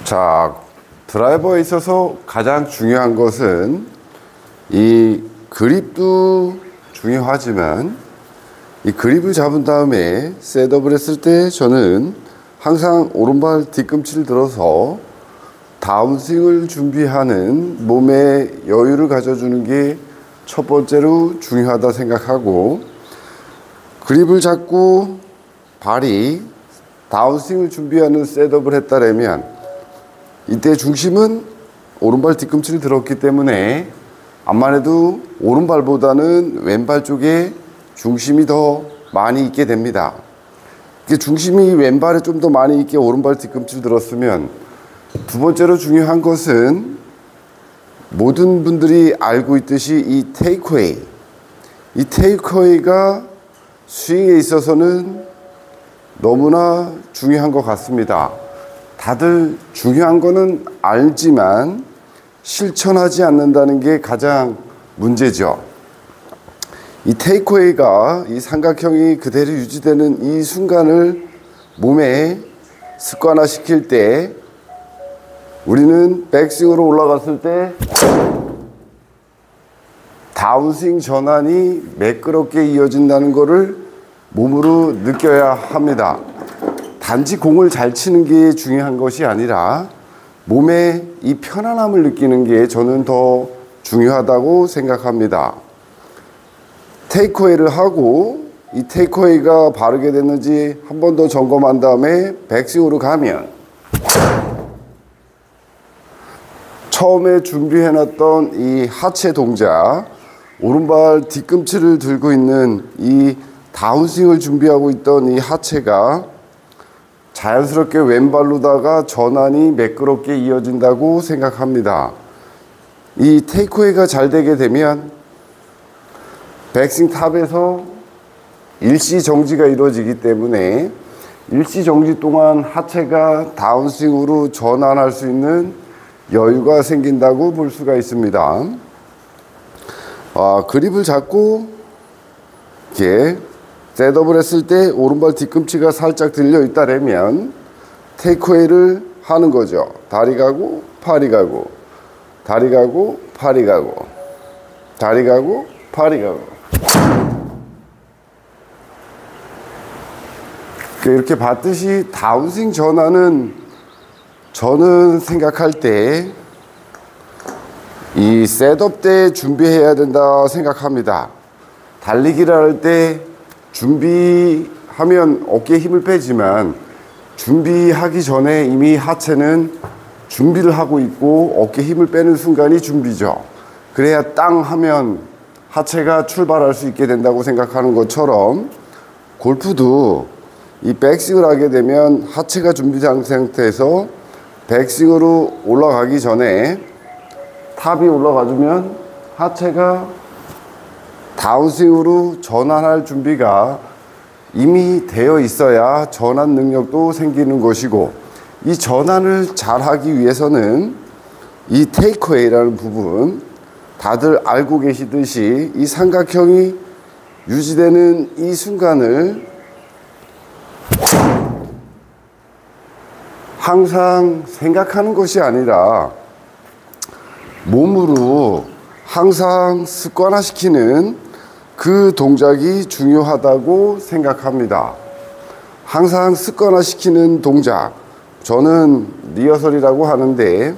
자, 드라이버에 있어서 가장 중요한 것은 이 그립도 중요하지만 이 그립을 잡은 다음에 셋업을 했을 때 저는 항상 오른발 뒤꿈치를 들어서 다운스윙을 준비하는 몸에 여유를 가져주는 게 첫 번째로 중요하다 생각하고, 그립을 잡고 발이 다운스윙을 준비하는 셋업을 했다라면 이때 중심은 오른발 뒤꿈치를 들었기 때문에 암만 해도 오른발보다는 왼발 쪽에 중심이 더 많이 있게 됩니다. 중심이 왼발에 좀 더 많이 있게 오른발 뒤꿈치를 들었으면, 두 번째로 중요한 것은 모든 분들이 알고 있듯이 이 테이크웨이가 스윙에 있어서는 너무나 중요한 것 같습니다. 다들 중요한 거는 알지만 실천하지 않는다는 게 가장 문제죠. 이 테이크웨이가 이 삼각형이 그대로 유지되는 이 순간을 몸에 습관화시킬 때, 우리는 백스윙으로 올라갔을 때 다운스윙 전환이 매끄럽게 이어진다는 것을 몸으로 느껴야 합니다. 단지 공을 잘 치는 게 중요한 것이 아니라 몸에 이 편안함을 느끼는 게 저는 더 중요하다고 생각합니다. 테이크웨이를 하고 이 테이크웨이가 바르게 됐는지 한 번 더 점검한 다음에 백스윙으로 가면, 처음에 준비해놨던 이 하체 동작, 오른발 뒤꿈치를 들고 있는 이 다운스윙을 준비하고 있던 이 하체가 자연스럽게 왼발로다가 전환이 매끄럽게 이어진다고 생각합니다. 이 테이크웨이가 잘 되게 되면 백스윙 탑에서 일시 정지가 이루어지기 때문에 일시 정지 동안 하체가 다운스윙으로 전환할 수 있는 여유가 생긴다고 볼 수가 있습니다. 그립을 잡고 이렇게 셋업을 했을 때 오른발 뒤꿈치가 살짝 들려 있다면 테이크웨이를 하는 거죠. 다리 가고 팔이 가고, 다리 가고 팔이 가고, 다리 가고 팔이 가고. 이렇게 봤듯이 다운스윙 전환은 저는 생각할 때 이 셋업 때 준비해야 된다 생각합니다. 달리기를 할 때 준비하면 어깨에 힘을 빼지만 준비하기 전에 이미 하체는 준비를 하고 있고 어깨에 힘을 빼는 순간이 준비죠. 그래야 땅 하면 하체가 출발할 수 있게 된다고 생각하는 것처럼, 골프도 이 백스윙을 하게 되면 하체가 준비된 상태에서 백스윙으로 올라가기 전에 탑이 올라가주면 하체가 다운스윙으로 전환할 준비가 이미 되어 있어야 전환 능력도 생기는 것이고, 이 전환을 잘 하기 위해서는 이 테이크웨이라는 부분, 다들 알고 계시듯이 이 삼각형이 유지되는 이 순간을 항상 생각하는 것이 아니라 몸으로 항상 습관화시키는 그 동작이 중요하다고 생각합니다. 항상 습관화시키는 동작, 저는 리허설이라고 하는데,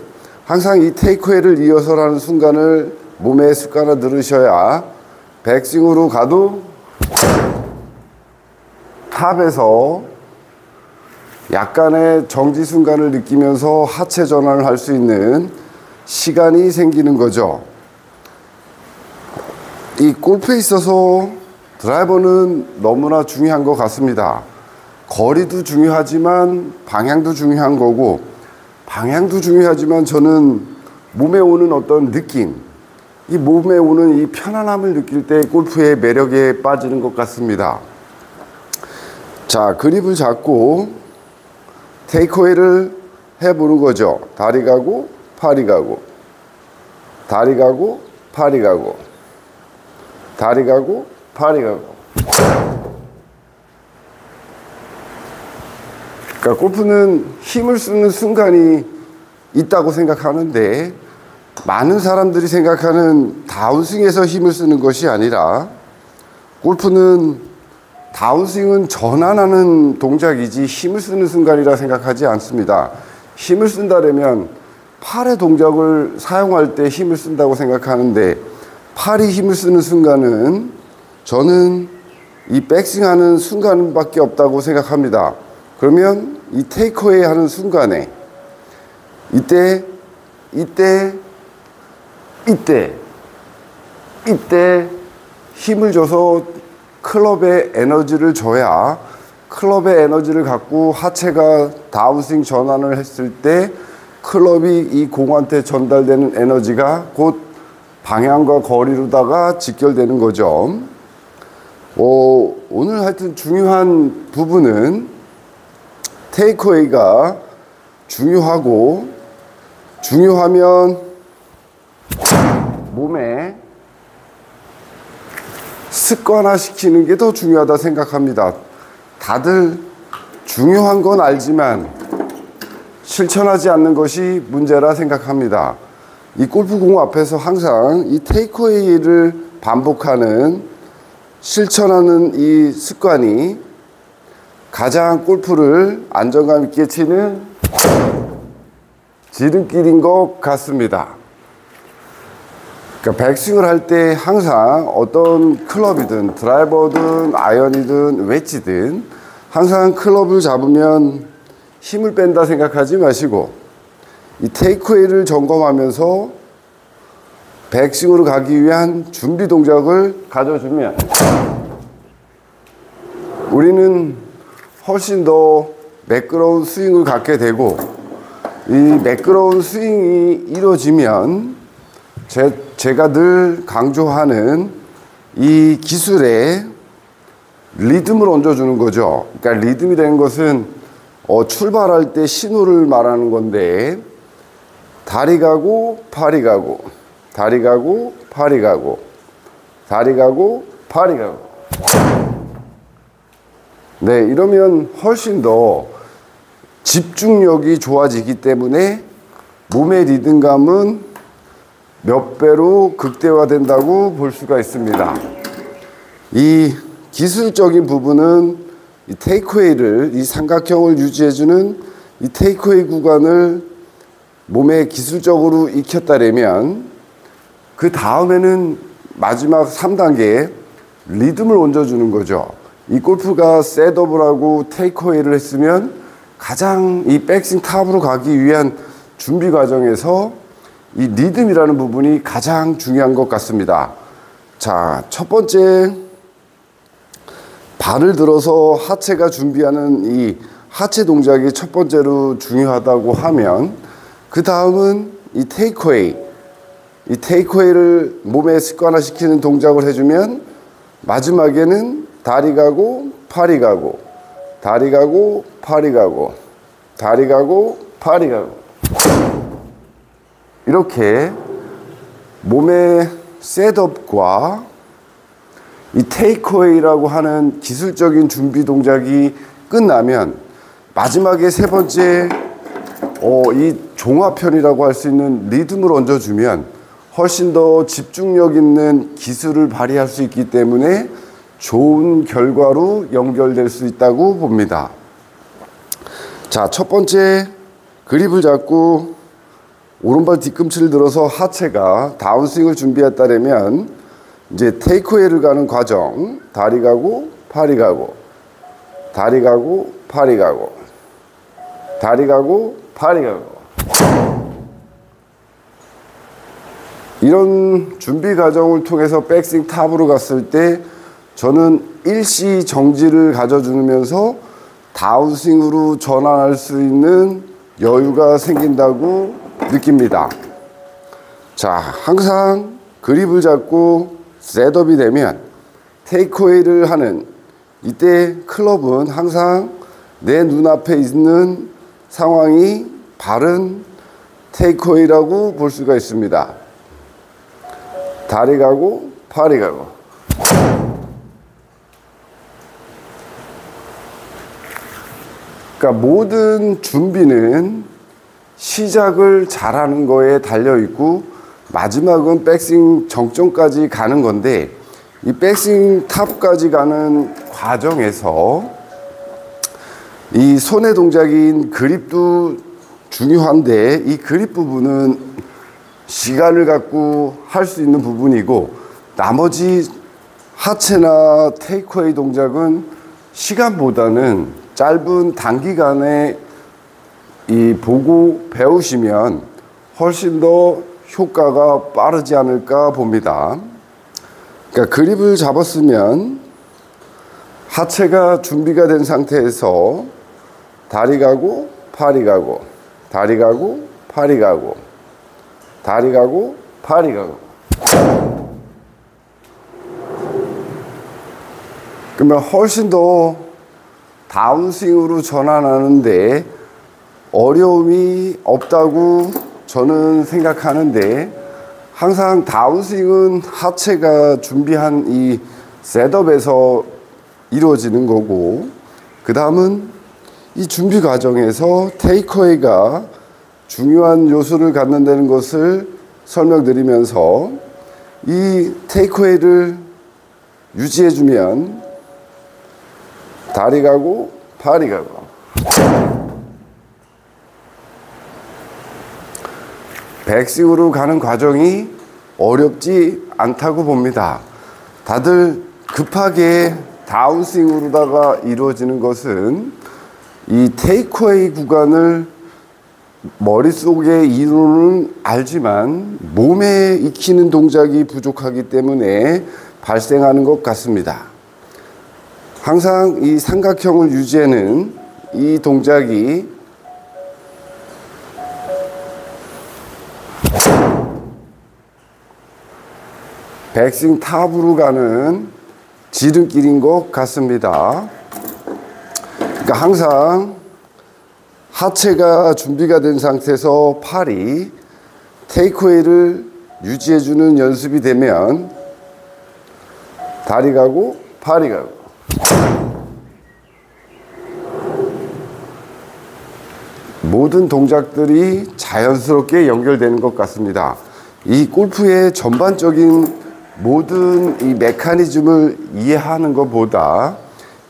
항상 이 테이크웨이를 리허설하는 순간을 몸에 습관화 들으셔야 백스윙으로 가도 탑에서 약간의 정지 순간을 느끼면서 하체 전환을 할 수 있는 시간이 생기는 거죠. 이 골프에 있어서 드라이버는 너무나 중요한 것 같습니다. 거리도 중요하지만 방향도 중요한 거고, 방향도 중요하지만 저는 몸에 오는 어떤 느낌, 이 몸에 오는 이 편안함을 느낄 때 골프의 매력에 빠지는 것 같습니다. 자, 그립을 잡고 테이크웨이를 해보는 거죠. 다리 가고 팔이 가고, 다리 가고 팔이 가고, 다리 가고 팔이 가고. 그러니까 골프는 힘을 쓰는 순간이 있다고 생각하는데, 많은 사람들이 생각하는 다운스윙에서 힘을 쓰는 것이 아니라, 골프는 다운스윙은 전환하는 동작이지 힘을 쓰는 순간이라 생각하지 않습니다. 힘을 쓴다면 팔의 동작을 사용할 때 힘을 쓴다고 생각하는데, 팔이 힘을 쓰는 순간은 저는 이 백스윙하는 순간밖에 없다고 생각합니다. 그러면 이 테이크어웨이 하는 순간에 이때 힘을 줘서 클럽에 에너지를 줘야, 클럽의 에너지를 갖고 하체가 다운스윙 전환을 했을 때 클럽이 이 공한테 전달되는 에너지가 곧 방향과 거리로다가 직결되는 거죠. 오늘 하여튼 중요한 부분은 테이크어웨이가 중요하면 몸에 습관화시키는 게 더 중요하다 생각합니다. 다들 중요한 건 알지만 실천하지 않는 것이 문제라 생각합니다. 이 골프공 앞에서 항상 이 테이크어웨이를 반복하는, 실천하는 이 습관이 가장 골프를 안정감 있게 치는 지름길인 것 같습니다. 그러니까 백스윙을 할 때 항상 어떤 클럽이든 드라이버든 아이언이든 웨지든 항상 클럽을 잡으면 힘을 뺀다 생각하지 마시고, 이 테이크어웨이를 점검하면서 백스윙으로 가기 위한 준비 동작을 가져주면 우리는 훨씬 더 매끄러운 스윙을 갖게 되고, 이 매끄러운 스윙이 이루어지면 제가 늘 강조하는 이 기술에 리듬을 얹어주는 거죠. 그러니까 리듬이라는 것은 출발할 때 신호를 말하는 건데, 다리 가고 팔이 가고, 다리 가고 팔이 가고, 다리 가고 팔이 가고. 네, 이러면 훨씬 더 집중력이 좋아지기 때문에 몸의 리듬감은 몇 배로 극대화된다고 볼 수가 있습니다. 이 기술적인 부분은 이 테이크어웨이를, 이 삼각형을 유지해주는 이 테이크어웨이 구간을 몸에 기술적으로 익혔다면, 그 다음에는 마지막 3단계 리듬을 얹어주는 거죠. 이 골프가 셋업을 하고 테이크어웨이를 했으면 가장 이 백스윙 탑으로 가기 위한 준비 과정에서 이 리듬이라는 부분이 가장 중요한 것 같습니다. 자, 첫 번째, 발을 들어서 하체가 준비하는 이 하체 동작이 첫 번째로 중요하다고 하면, 그 다음은 이 테이크어웨이를 몸에 습관화시키는 동작을 해주면, 마지막에는 다리 가고 팔이 가고, 다리 가고 팔이 가고, 다리 가고 팔이 가고, 이렇게 몸의 셋업과 이 테이크어웨이라고 하는 기술적인 준비 동작이 끝나면, 마지막에 세 번째 이 종합편이라고 할 수 있는 리듬을 얹어주면 훨씬 더 집중력 있는 기술을 발휘할 수 있기 때문에 좋은 결과로 연결될 수 있다고 봅니다. 자, 첫 번째, 그립을 잡고 오른발 뒤꿈치를 들어서 하체가 다운스윙을 준비했다면, 이제 테이크어웨이를 가는 과정, 다리 가고 팔이 가고, 다리 가고 팔이 가고, 다리 가고 팔이 가고, 이런 준비 과정을 통해서 백스윙 탑으로 갔을 때 저는 일시 정지를 가져주면서 다운스윙으로 전환할 수 있는 여유가 생긴다고 느낍니다. 자, 항상 그립을 잡고 셋업이 되면 테이크어웨이를 하는 이때 클럽은 항상 내 눈앞에 있는 상황이 바른 테이크어웨이라고 볼 수가 있습니다. 다리 가고 팔이 가고, 그러니까 모든 준비는 시작을 잘하는 거에 달려있고 마지막은 백스윙 정점까지 가는 건데, 이 백스윙 탑까지 가는 과정에서 이 손의 동작인 그립도 중요한데, 이 그립 부분은 시간을 갖고 할 수 있는 부분이고, 나머지 하체나 테이크웨이 동작은 시간보다는 짧은 단기간에 이 보고 배우시면 훨씬 더 효과가 빠르지 않을까 봅니다. 그러니까 그립을 잡았으면 하체가 준비가 된 상태에서 다리 가고 팔이 가고, 다리 가고 팔이 가고, 다리 가고 팔이 가고. 그러면 훨씬 더 다운스윙으로 전환하는데 어려움이 없다고 저는 생각하는데, 항상 다운스윙은 하체가 준비한 이 셋업에서 이루어지는 거고, 그 다음은 이 준비 과정에서 테이크어웨이가 중요한 요소를 갖는다는 것을 설명드리면서, 이 테이크어웨이를 유지해주면 다리 가고 팔이 가고, 백스윙으로 가는 과정이 어렵지 않다고 봅니다. 다들 급하게 다운스윙으로다가 이루어지는 것은 이 테이크어웨이 구간을 머릿속에 이론은 알지만 몸에 익히는 동작이 부족하기 때문에 발생하는 것 같습니다. 항상 이 삼각형을 유지하는 이 동작이 백스윙 탑으로 가는 지름길인 것 같습니다. 그러니까 항상 하체가 준비가 된 상태에서 팔이 테이크어웨이를 유지해주는 연습이 되면 다리 가고 팔이 가고, 모든 동작들이 자연스럽게 연결되는 것 같습니다. 이 골프의 전반적인 모든 이 메커니즘을 이해하는 것보다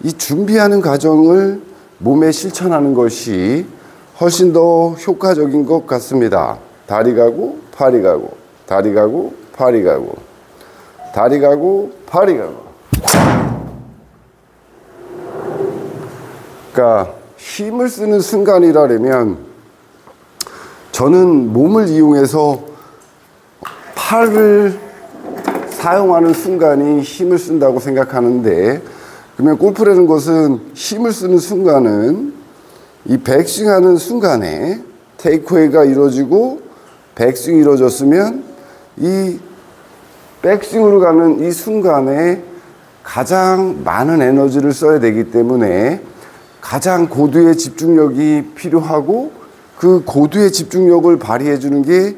이 준비하는 과정을 몸에 실천하는 것이 훨씬 더 효과적인 것 같습니다. 다리 가고 팔이 가고, 다리 가고 팔이 가고, 다리 가고 팔이 가고. 그러니까 힘을 쓰는 순간이라면 저는 몸을 이용해서 팔을 사용하는 순간이 힘을 쓴다고 생각하는데, 그러면 골프라는 것은 힘을 쓰는 순간은 이 백스윙하는 순간에 테이크어웨이가 이루어지고 백스윙이 이루어졌으면 이 백스윙으로 가는 이 순간에 가장 많은 에너지를 써야 되기 때문에 가장 고도의 집중력이 필요하고, 그 고도의 집중력을 발휘해 주는 게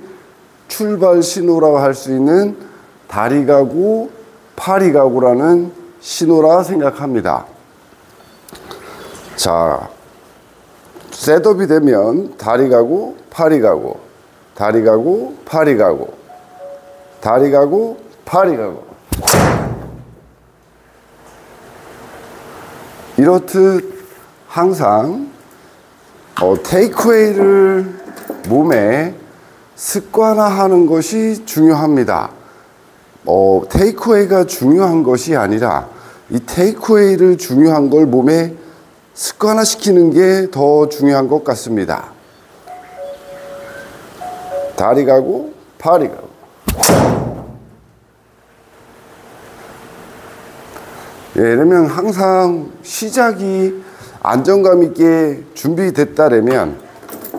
출발 신호라고 할 수 있는 다리 가고 팔이 가고라는 신호라 생각합니다. 자, 셋업이 되면 다리 가고 팔이 가고, 다리 가고 팔이 가고, 다리 가고 팔이 가고. 이렇듯 항상 테이크어웨이를 몸에 습관화하는 것이 중요합니다. 테이크어웨이가 중요한 것이 아니라 이 테이크어웨이를 중요한 걸 몸에 습관화시키는 게 더 중요한 것 같습니다. 다리 가고 팔이 가고. 예를 항상 시작이 안정감 있게 준비됐다면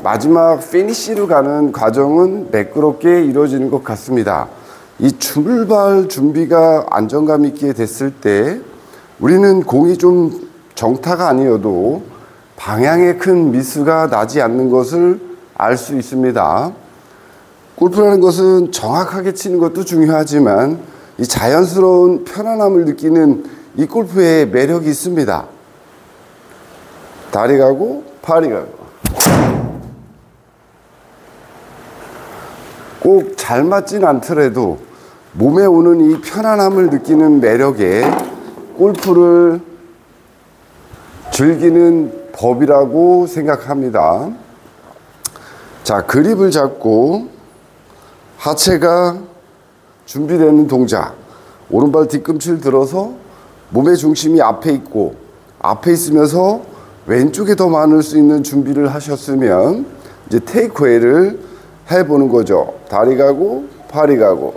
마지막 피니시로 가는 과정은 매끄럽게 이루어지는 것 같습니다. 이 출발 준비가 안정감 있게 됐을 때 우리는 공이 좀 정타가 아니어도 방향에 큰 미스가 나지 않는 것을 알 수 있습니다. 골프라는 것은 정확하게 치는 것도 중요하지만 이 자연스러운 편안함을 느끼는 이 골프의 매력이 있습니다. 다리 가고 팔이 가고. 잘 맞진 않더라도 몸에 오는 이 편안함을 느끼는 매력에 골프를 즐기는 법이라고 생각합니다. 자, 그립을 잡고 하체가 준비되는 동작, 오른발 뒤꿈치를 들어서 몸의 중심이 앞에 있고 앞에 있으면서 왼쪽에 더 많을 수 있는 준비를 하셨으면 이제 테이크웨이를 해보는 거죠. 다리 가고 팔이 가고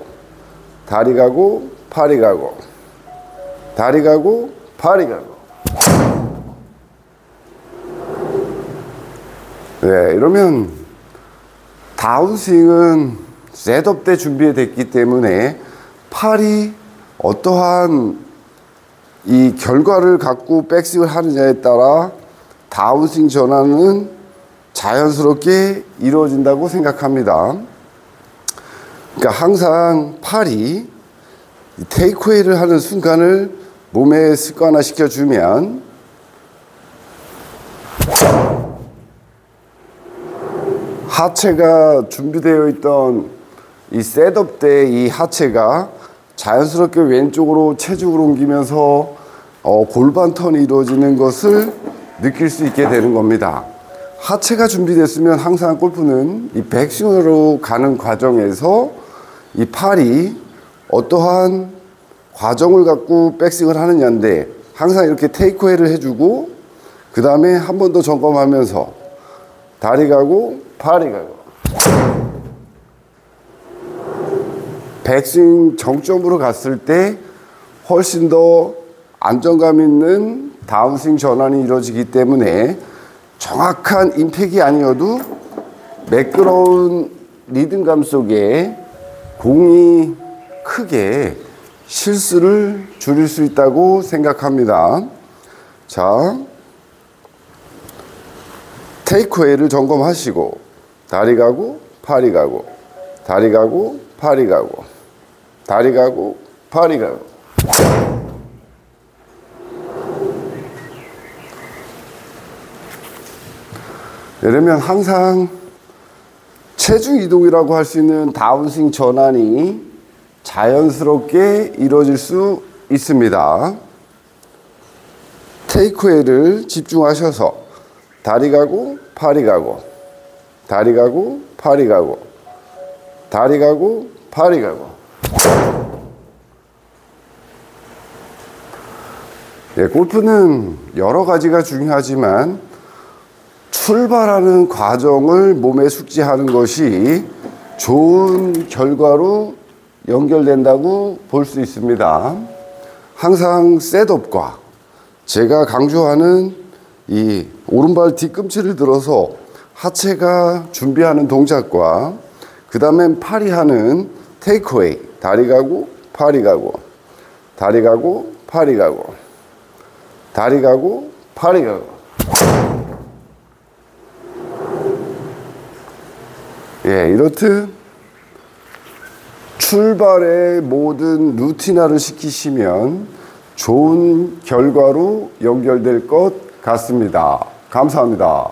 다리 가고 팔이 가고 다리 가고 팔이 가고. 네, 이러면 다운스윙은 셋업 때 준비됐기 때문에 팔이 어떠한 이 결과를 갖고 백스윙을 하느냐에 따라 다운스윙 전환은 자연스럽게 이루어진다고 생각합니다. 그러니까 항상 팔이 테이크웨이를 하는 순간을 몸에 습관화 시켜주면 하체가 준비되어 있던 이 셋업 때 이 하체가 자연스럽게 왼쪽으로 체중을 옮기면서 골반 턴이 이루어지는 것을 느낄 수 있게 되는 겁니다. 하체가 준비됐으면 항상 골프는 이 백스윙으로 가는 과정에서 이 팔이 어떠한 과정을 갖고 백스윙을 하느냐인데 항상 이렇게 테이크웨이를 해주고 그 다음에 한 번 더 점검하면서 다리 가고 팔이 가고 백스윙 정점으로 갔을 때 훨씬 더 안정감 있는 다운스윙 전환이 이루어지기 때문에 정확한 임팩이 아니어도 매끄러운 리듬감 속에 공이 크게 실수를 줄일 수 있다고 생각합니다. 자, 테이크웨이를 점검하시고 다리 가고 팔이 가고 다리 가고 팔이 가고 다리 가고 팔이 가고. 이러면 항상 체중 이동이라고 할 수 있는 다운스윙 전환이 자연스럽게 이루어질 수 있습니다. 테이크웨이를 집중하셔서 다리 가고 팔이 가고 다리 가고 팔이 가고 다리 가고 팔이 가고. 네, 골프는 여러 가지가 중요하지만 출발하는 과정을 몸에 숙지하는 것이 좋은 결과로 연결된다고 볼 수 있습니다. 항상 셋업과 제가 강조하는 이 오른발 뒤꿈치를 들어서 하체가 준비하는 동작과 그 다음엔 팔이 하는 테이크웨이, 다리 가고 팔이 가고 다리 가고 팔이 가고 다리 가고 팔이 가고. 예, 이렇듯 출발의 모든 루틴화를 시키시면 좋은 결과로 연결될 것 같습니다. 감사합니다.